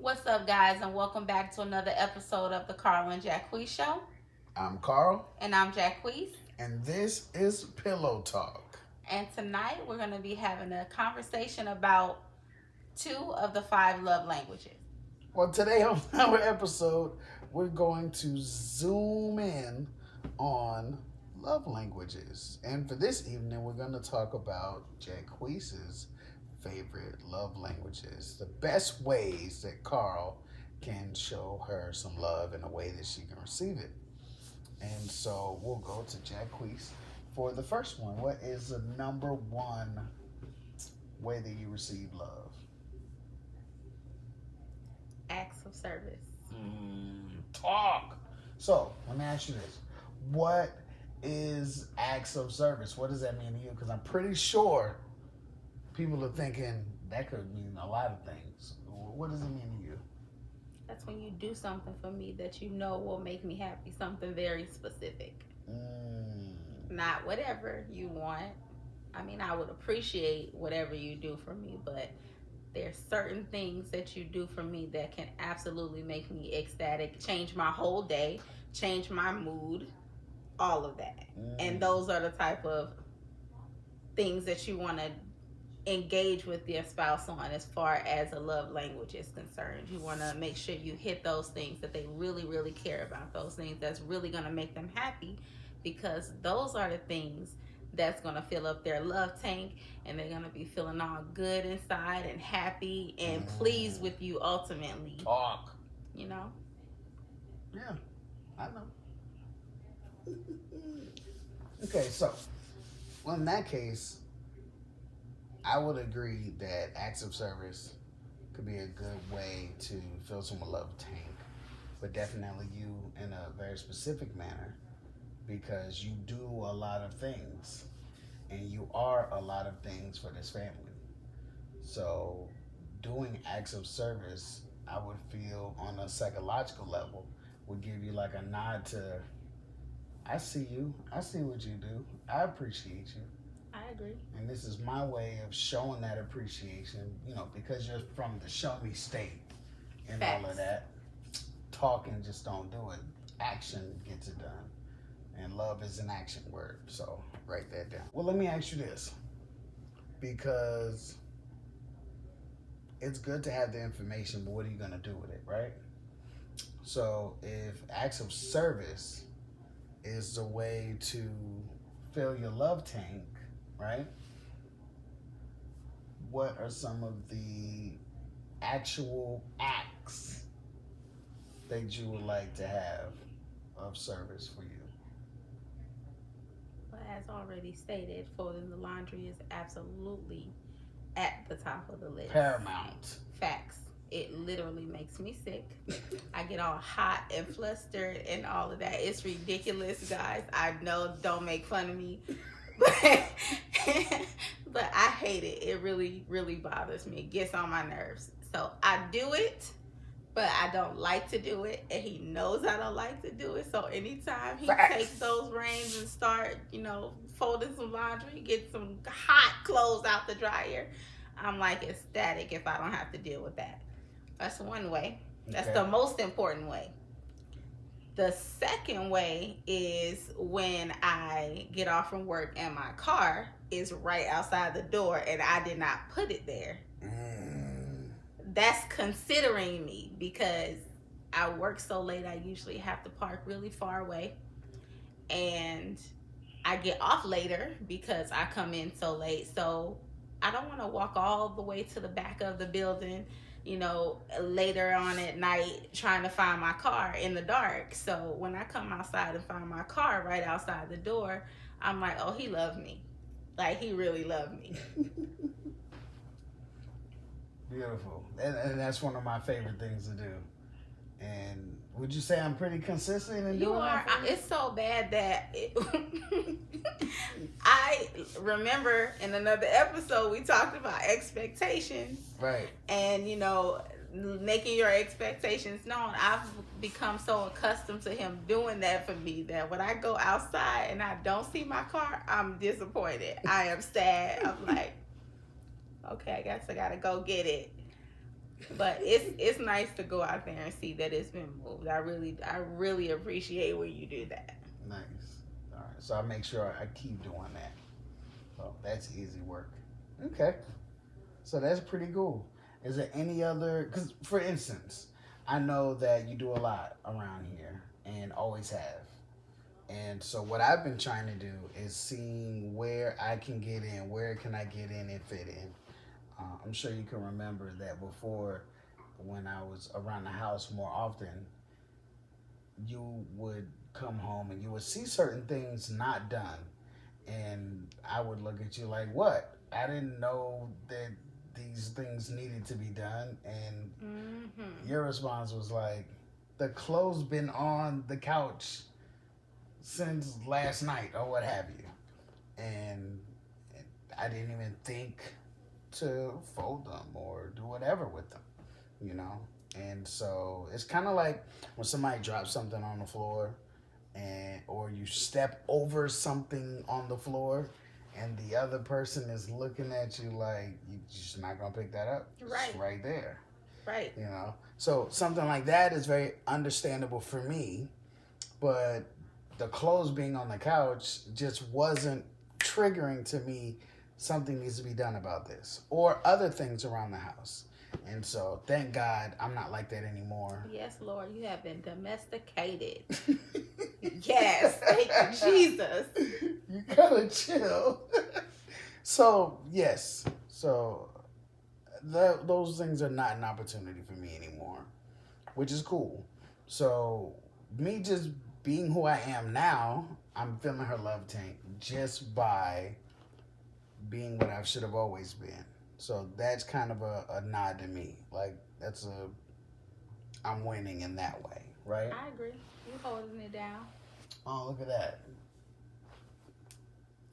What's up, guys, and welcome back to another episode of the Carl and Jacquice Show. I'm Carl, And I'm Jacquice. and this is Pillow Talk. And tonight we're going to be having a conversation about 2 of the 5 love languages. Well, today on our episode, we're going to zoom in on love languages. And for this evening, we're going to talk about Jacquice's favorite love languages, the best ways that Carl can show her some love in a way that she can receive it. And so we'll go to Jacquice for the first one. What is the number one way that you receive love? Acts of service. Talk. So let me ask you this: what is acts of service? What does that mean to you? Because I'm pretty sure people are thinking that could mean a lot of things. What does it mean to you? That's when you do something for me that you know will make me happy, something very specific. Not whatever you want. I mean, I would appreciate whatever you do for me, but there's certain things that you do for me that can absolutely make me ecstatic, change my whole day, change my mood, all of that. And those are the type of things that you want to engage with your spouse on as far as a love language is concerned. You want to make sure you hit those things that they really, really care about, those things that's really going to make them happy, because those are the things that's going to fill up their love tank, and they're going to be feeling all good inside and happy and pleased with you ultimately. Talk. You know? Yeah, I know. Okay, so, well, in that case, I would agree that acts of service could be a good way to fill someone's love tank, but definitely you in a very specific manner, because you do a lot of things and you are a lot of things for this family. So doing acts of service, I would feel on a psychological level, would give you like a nod to, I see you, I see what you do, I appreciate you. I agree. And this is my way of showing that appreciation, you know, because you're from the show me state and Facts. all of that. Talking just don't do it. Action gets it done. And love is an action word. So write that down. Well, let me ask you this. Because it's good to have the information, but what are you going to do with it, right? So if acts of service is the way to fill your love tank, right? What are some of the actual acts that you would like to have of service for you? But as already stated, folding the laundry is absolutely at the top of the list. Paramount. Facts. It literally makes me sick. I get all hot and flustered and all of that. It's ridiculous, guys. I know, don't make fun of me. But I hate it. It really, really bothers me. It gets on my nerves. So I do it, but I don't like to do it. And he knows I don't like to do it. So anytime he takes those reins and start, folding some laundry, get some hot clothes out the dryer, I'm like ecstatic if I don't have to deal with that. That's one way. That's the most important way. The second way is when I get off from work and my car is right outside the door and I did not put it there. That's considering me, because I work so late. I usually have to park really far away, and I get off later because I come in so late. So I don't want to walk all the way to the back of the building, later on at night trying to find my car in the dark. So when I come outside and find my car right outside the door, I'm like, oh, he loved me. Like, he really loved me. Beautiful. And that's one of my favorite things to do. And would you say I'm pretty consistent in doing that? It's so bad that I remember in another episode we talked about expectations. Right. And, making your expectations known. I've become so accustomed to him doing that for me that when I go outside and I don't see my car, I'm disappointed. I am sad. I'm like, okay, I guess I gotta go get it. But it's nice to go out there and see that it's been moved. I really appreciate when you do that. Nice. All right. So I make sure I keep doing that. So that's easy work. Okay. So that's pretty cool. Is there any other? Because for instance, I know that you do a lot around here and always have. And so what I've been trying to do is seeing where I can get in, where can I get in and fit in. I'm sure you can remember that before, when I was around the house more often, you would come home and you would see certain things not done. And I would look at you like, what? I didn't know that these things needed to be done. And your response was like, the clothes been on the couch since last night or what have you. And I didn't even think to fold them or do whatever with them, you know? And so it's kind of like when somebody drops something on the floor or you step over something on the floor and the other person is looking at you like, you're just not going to pick that up. Right. It's right there. Right. You know? So something like that is very understandable for me, but the clothes being on the couch just wasn't triggering to me. Something needs to be done about this, or other things around the house. And so thank God I'm not like that anymore. Yes, Lord, you have been domesticated. Yes, thank you, Jesus. You gotta chill. So yes, so those things are not an opportunity for me anymore, which is cool. So me just being who I am now, I'm filling her love tank just by being what I should have always been. So that's kind of a nod to me. Like, I'm winning in that way, right? I agree. You holding it down. Oh, look at that.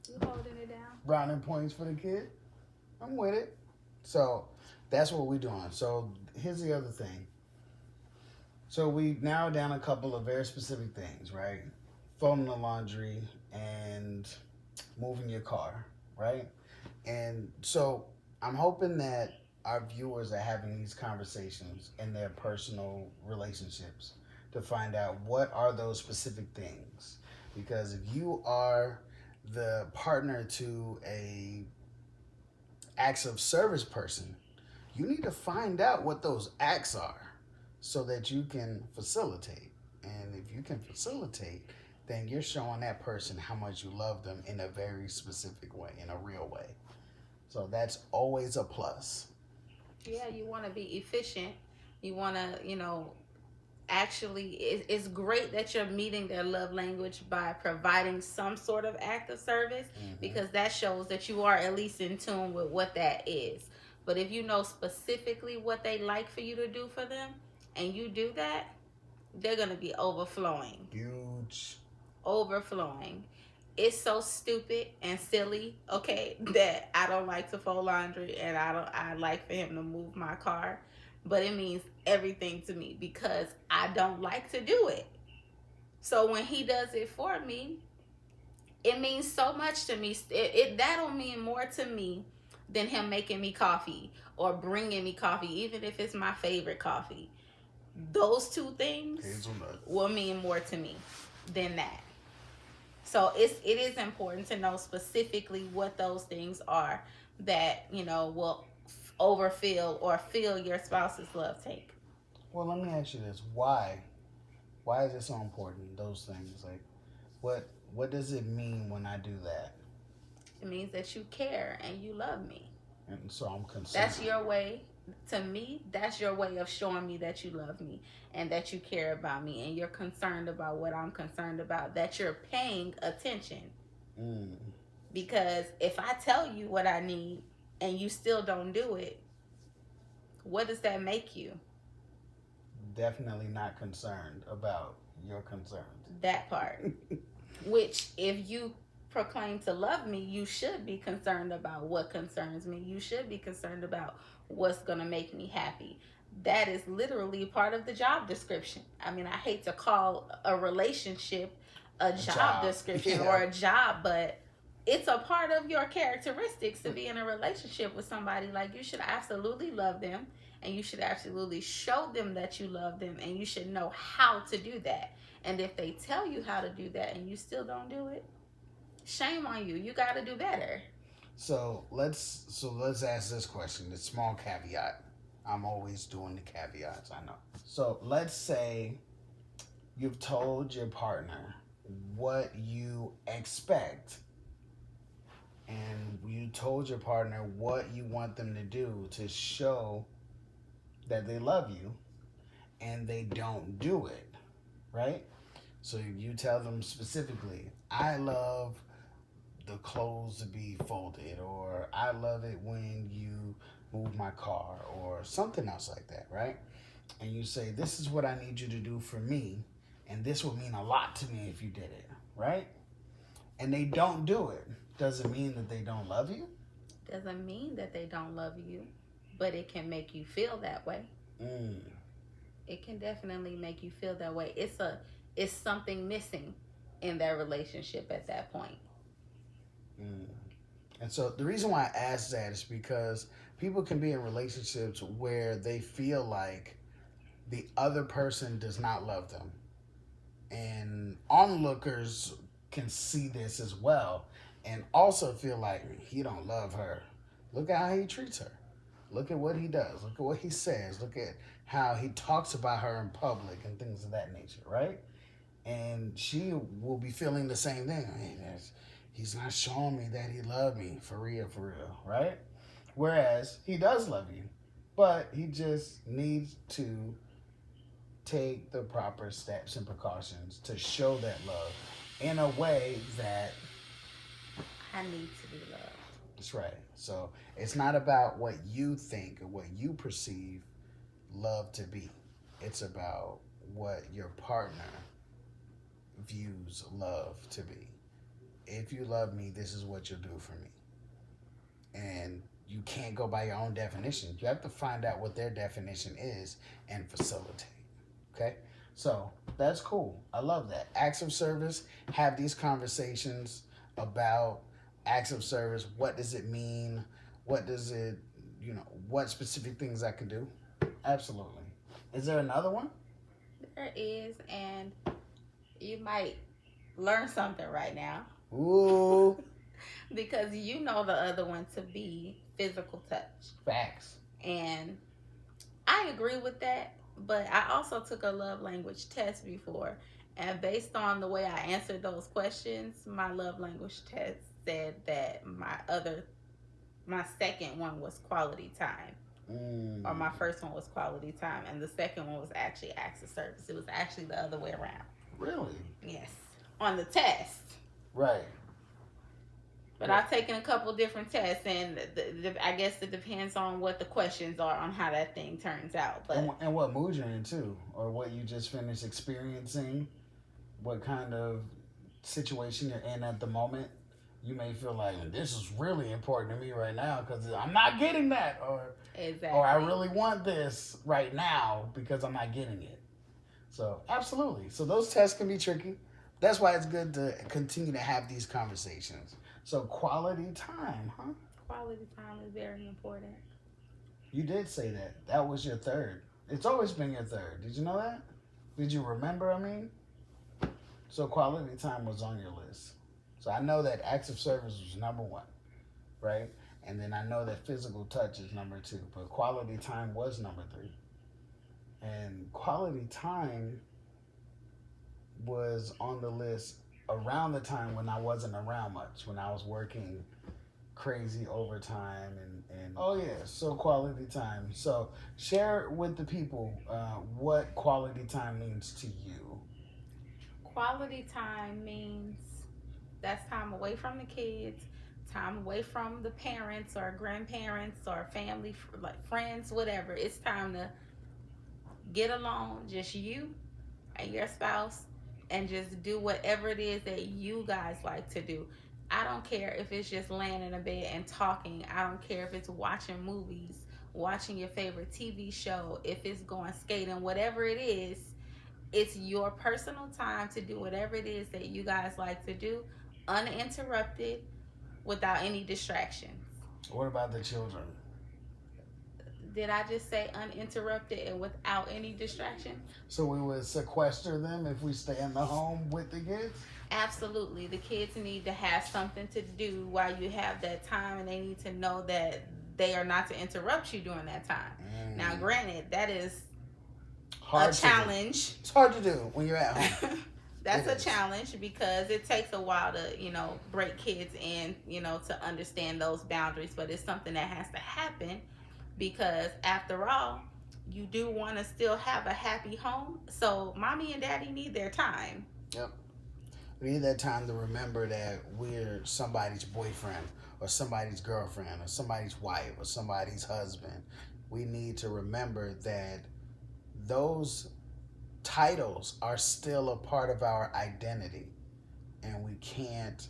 You holding it down. Browning points for the kid. I'm with it. So that's what we're doing. So here's the other thing. So we narrowed down a couple of very specific things, right? Folding the laundry and moving your car, right? And so I'm hoping that our viewers are having these conversations in their personal relationships to find out what are those specific things. Because if you are the partner to a acts of service person, you need to find out what those acts are so that you can facilitate. And if you can facilitate, then you're showing that person how much you love them in a very specific way, in a real way. So that's always a plus. Yeah, you want to be efficient. You want to, actually, it's great that you're meeting their love language by providing some sort of act of service, because that shows that you are at least in tune with what that is. But if you know specifically what they like for you to do for them, and you do that, they're going to be overflowing. Huge. Overflowing. It's so stupid and silly, okay, that I don't like to fold laundry and I like for him to move my car. But it means everything to me because I don't like to do it. So when he does it for me, it means so much to me. That'll mean more to me than him making me coffee or bringing me coffee, even if it's my favorite coffee. Those two things will mean more to me than that. So it is important to know specifically what those things are that, will overfill or fill your spouse's love tank. Well, let me ask you this. Why is it so important, those things? Like, what does it mean when I do that? It means that you care and you love me. And so I'm concerned. That's your way. To me, that's your way of showing me that you love me and that you care about me and you're concerned about what I'm concerned about, that you're paying attention. Because if I tell you what I need and you still don't do it, what does that make you? Definitely not concerned about your concerns. That part. Which, if you proclaim to love me, you should be concerned about what concerns me. You should be concerned about what's going to make me happy. That is literally part of the job description. I mean, I hate to call a relationship a job description or a job, but it's a part of your characteristics to be in a relationship with somebody. Like, you should absolutely love them and you should absolutely show them that you love them, and you should know how to do that. And if they tell you how to do that and you still don't do it, shame on you. You got to do better. So let's ask this question. The small caveat. I'm always doing the caveats, I know. So let's say you've told your partner what you expect, and you told your partner what you want them to do to show that they love you, and they don't do it, right? So you tell them specifically, I love the clothes to be folded, or I love it when you move my car, or something else like that, right? And you say, this is what I need you to do for me, and this would mean a lot to me if you did it, right? And they don't do it. Doesn't mean that they don't love you. Doesn't mean that they don't love you, but it can make you feel that way. It can definitely make you feel that way. It's something missing in that relationship at that point. And so the reason why I ask that is because people can be in relationships where they feel like the other person does not love them. And onlookers can see this as well and also feel like he don't love her. Look at how he treats her. Look at what he does. Look at what he says. Look at how he talks about her in public and things of that nature, right? And she will be feeling the same thing. I mean, he's not showing me that he loved me for real, right? Whereas he does love you, but he just needs to take the proper steps and precautions to show that love in a way that I need to be loved. That's right. So it's not about what you think or what you perceive love to be. It's about what your partner views love to be. If you love me, this is what you'll do for me. And you can't go by your own definition. You have to find out what their definition is and facilitate. Okay? So that's cool. I love that. Acts of service, have these conversations about acts of service. What does it mean? What does it, what specific things I can do? Absolutely. Is there another one? There is, and you might learn something right now. Ooh. Because you know the other one to be physical touch. Facts. And I agree with that, but I also took a love language test before. And based on the way I answered those questions, my love language test said that my second one was quality time. Or my first one was quality time, and the second one was actually acts of service. It was actually the other way around. Really? Yes. On the test. Right. But I've taken a couple different tests, and I guess it depends on what the questions are on how that thing turns out. But and what mood you're in, too, or what you just finished experiencing, what kind of situation you're in at the moment. You may feel like, this is really important to me right now because I'm not getting that, or I really want this right now because I'm not getting it. So, absolutely. So those tests can be tricky. That's why it's good to continue to have these conversations. So quality time, huh? Quality time is very important. You did say that. That was your third. It's always been your third. Did you know that? Did you remember, So quality time was on your list. So I know that acts of service was number one, right? And then I know that physical touch is number two. But quality time was number three. And quality time was on the list around the time when I wasn't around much, when I was working crazy overtime and so quality time. So share with the people what quality time means to you. Quality time means that's time away from the kids, time away from the parents or grandparents or family, like friends, whatever. It's time to get alone, just you and your spouse, and just do whatever it is that you guys like to do. I don't care if it's just laying in a bed and talking. I don't care if it's watching movies, watching your favorite TV show, if it's going skating, whatever it is. It's your personal time to do whatever it is that you guys like to do, uninterrupted, without any distractions. What about the children? Did I just say uninterrupted and without any distraction? So we would sequester them if we stay in the home with the kids? Absolutely. The kids need to have something to do while you have that time, and they need to know that they are not to interrupt you during that time. Now, granted, that is hard a challenge. It's hard to do when you're at home. That's a challenge because it takes a while to, break kids in, to understand those boundaries. But it's something that has to happen because, after all, you do want to still have a happy home. So mommy and daddy need their time. Yep. We need that time to remember that we're somebody's boyfriend or somebody's girlfriend or somebody's wife or somebody's husband. We need to remember that those titles are still a part of our identity, and we can't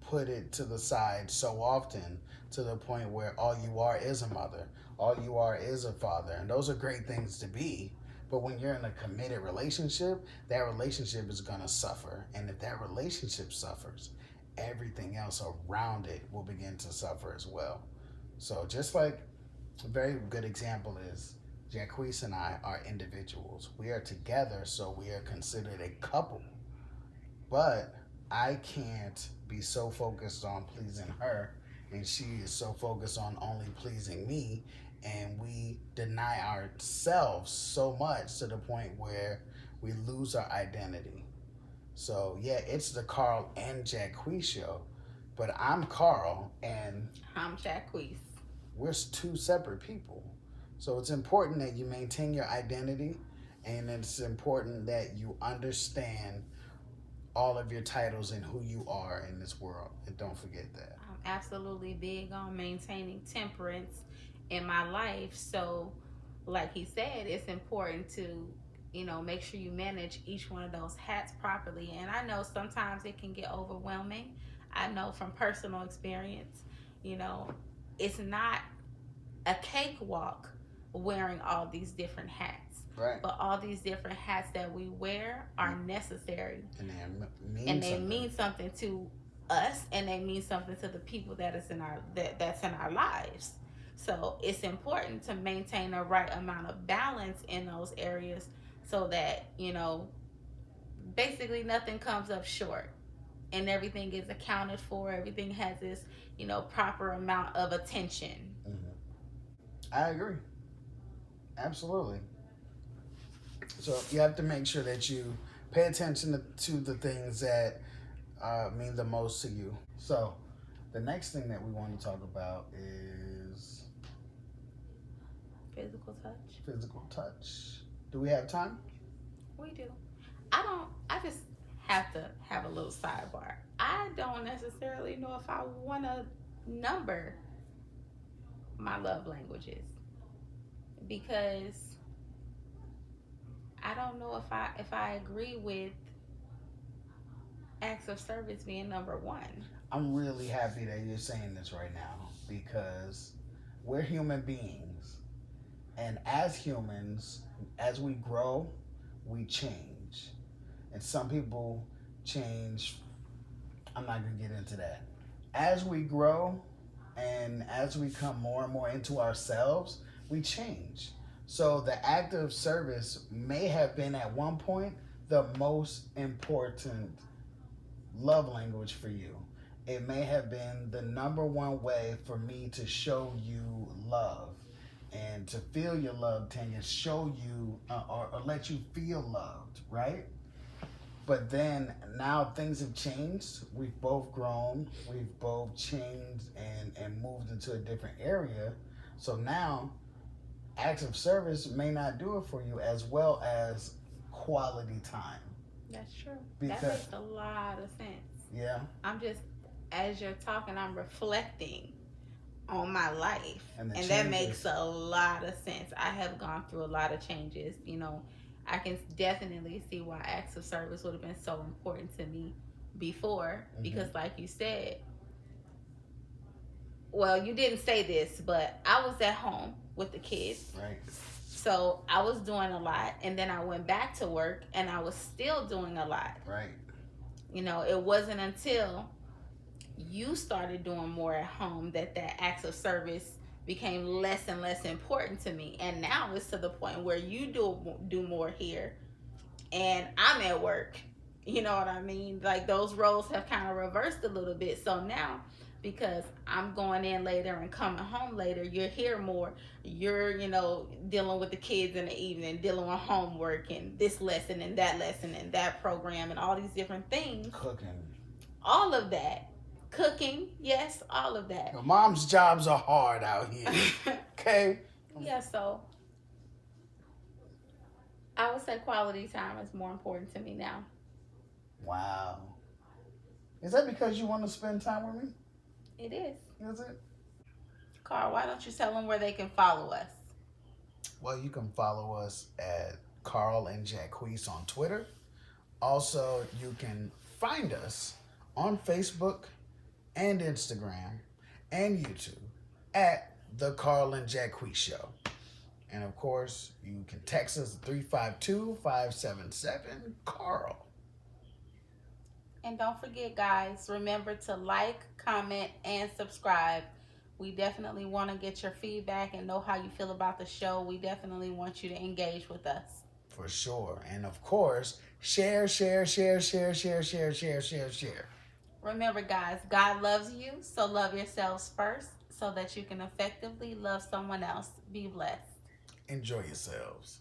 put it to the side so often to the point where all you are is a mother, all you are is a father, and those are great things to be. But when you're in a committed relationship, that relationship is going to suffer. And if that relationship suffers, everything else around it will begin to suffer as well. So just like a very good example is Jacquice and I are individuals. We are together, so we are considered a couple. But I can't be so focused on pleasing her, and she is so focused on only pleasing me, and we deny ourselves so much to the point where we lose our identity. So yeah, it's the Carl and Jacquice Show, but I'm Carl and I'm Jacquice. We're two separate people. So it's important that you maintain your identity, and it's important that you understand all of your titles and who you are in this world. And don't forget that. I'm absolutely big on maintaining temperance in my life. So like he said, it's important to, make sure you manage each one of those hats properly. And I know sometimes it can get overwhelming. I know from personal experience, it's not a cakewalk wearing all these different hats. Right. But all these different hats that we wear are necessary. And they mean something to us, and they mean something to the people that's in our lives. So it's important to maintain the right amount of balance in those areas so that, basically nothing comes up short and everything is accounted for. Everything has this, proper amount of attention. Mm-hmm. I agree. Absolutely. So you have to make sure that you pay attention to the things that mean the most to you. So the next thing that we want to talk about is physical touch. Physical touch. Do we have time? We do. I just have to have a little sidebar. I don't necessarily know if I want to number my love languages, because I don't know if I agree with acts of service being number one. I'm really happy that you're saying this right now, because we're human beings, and as humans, as we grow, we change. And some people change. I'm not going to get into that. As we grow and as we come more and more into ourselves, we change. So the act of service may have been at one point the most important love language for you. It may have been the number one way for me to show you love and to feel your love, Tanya, show you or let you feel loved, right? But then now things have changed. We've both grown. We've both changed and moved into a different area. So now acts of service may not do it for you as well as quality time. That's true. Because, that makes a lot of sense. Yeah. I'm just, as you're talking, I'm reflecting on my life. And that makes a lot of sense. I have gone through a lot of changes. I can definitely see why acts of service would have been so important to me before. Mm-hmm. Because like you said, well, you didn't say this, but I was at home with the kids. Right. So I was doing a lot, and then I went back to work and I was still doing a lot. Right. It wasn't until you started doing more at home that acts of service became less and less important to me. And now it's to the point where you do more here and I'm at work. You know what I mean? Like those roles have kind of reversed a little bit. So now, because I'm going in later and coming home later, you're here more. You're, dealing with the kids in the evening, dealing with homework and this lesson and that program and all these different things. Cooking. All of that. Cooking, yes, all of that. Your mom's jobs are hard out here. Okay? Yeah, so I would say quality time is more important to me now. Wow. Is that because you want to spend time with me? It is. Is it? Carl, why don't you tell them where they can follow us? Well, you can follow us at Carl and Jacquice on Twitter. Also, you can find us on Facebook and Instagram and YouTube at the Carl and Jacquice Show. And of course, you can text us at 352-577-CARL. And don't forget, guys, remember to like, comment, and subscribe. We definitely want to get your feedback and know how you feel about the show. We definitely want you to engage with us. For sure. And of course, share. Remember, guys, God loves you, so love yourselves first so that you can effectively love someone else. Be blessed. Enjoy yourselves.